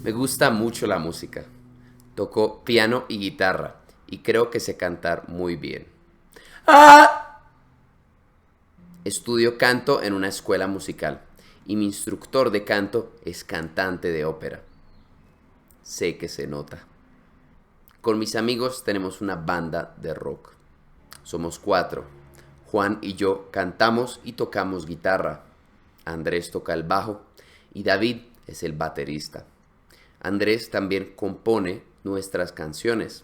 Me gusta mucho la música. Toco piano y guitarra y creo que sé cantar muy bien. ¡Ah! Estudio canto en una escuela musical y mi instructor de canto es cantante de ópera. Sé que se nota. Con mis amigos tenemos una banda de rock. Somos 4. Juan y yo cantamos y tocamos guitarra. Andrés toca el bajo y David es el baterista. Andrés también compone nuestras canciones.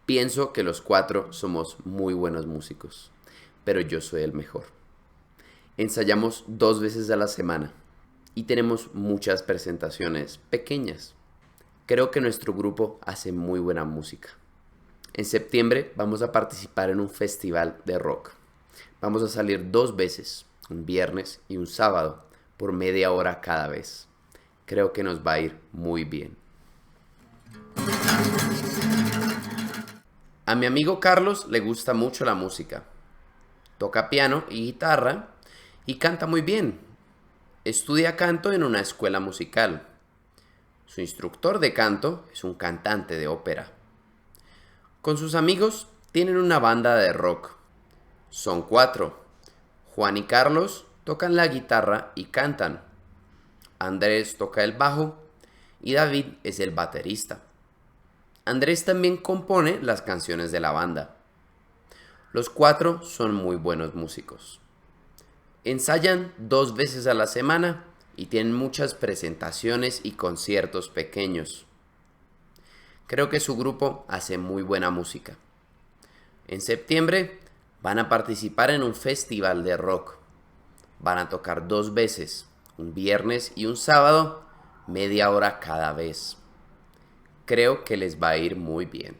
Pienso que los 4 somos muy buenos músicos, pero yo soy el mejor. Ensayamos 2 veces a la semana y tenemos muchas presentaciones pequeñas. Creo que nuestro grupo hace muy buena música. En septiembre vamos a participar en un festival de rock. Vamos a salir 2 veces, un viernes y un sábado, por media hora cada vez. Creo que nos va a ir muy bien. A mi amigo Carlos le gusta mucho la música. Toca piano y guitarra y canta muy bien. Estudia canto en una escuela musical. Su instructor de canto es un cantante de ópera. Con sus amigos tienen una banda de rock. Son 4. Juan y Carlos tocan la guitarra y cantan. Andrés toca el bajo y David es el baterista. Andrés también compone las canciones de la banda. Los 4 son muy buenos músicos. Ensayan 2 veces a la semana y tienen muchas presentaciones y conciertos pequeños. Creo que su grupo hace muy buena música. En septiembre van a participar en un festival de rock. Van a tocar 2 veces, un viernes y un sábado, media hora cada vez. Creo que les va a ir muy bien.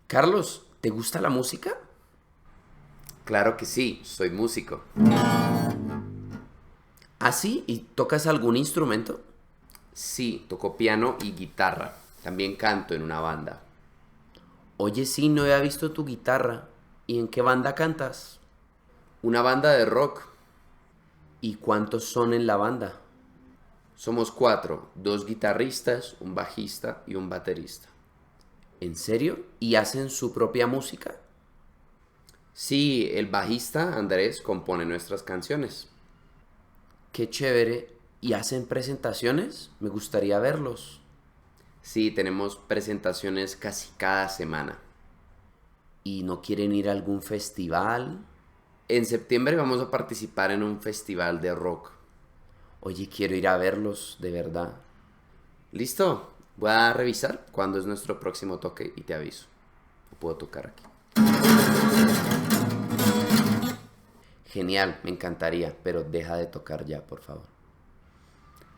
Carlos, ¿te gusta la música? Claro que sí, soy músico. ¿Ah, sí? ¿Y tocas algún instrumento? Sí, toco piano y guitarra. También canto en una banda. Oye, sí, no había visto tu guitarra. ¿Y en qué banda cantas? Una banda de rock. ¿Y cuántos son en la banda? Somos 4, 2 guitarristas, un bajista y un baterista. ¿En serio? ¿Y hacen su propia música? Sí, el bajista Andrés compone nuestras canciones. Qué chévere. ¿Y hacen presentaciones? Me gustaría verlos. Sí, tenemos presentaciones casi cada semana. ¿Y no quieren ir a algún festival? En septiembre vamos a participar en un festival de rock. Oye, quiero ir a verlos, de verdad. ¿Listo? Voy a revisar cuándo es nuestro próximo toque y te aviso. Lo puedo tocar aquí. Genial, me encantaría, pero deja de tocar ya, por favor.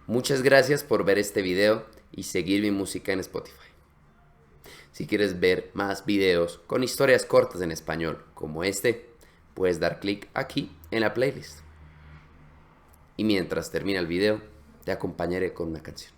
Muchas gracias por ver este video y seguir mi música en Spotify. Si quieres ver más videos con historias cortas en español como este, puedes dar clic aquí en la playlist. Y mientras termina el video, te acompañaré con una canción.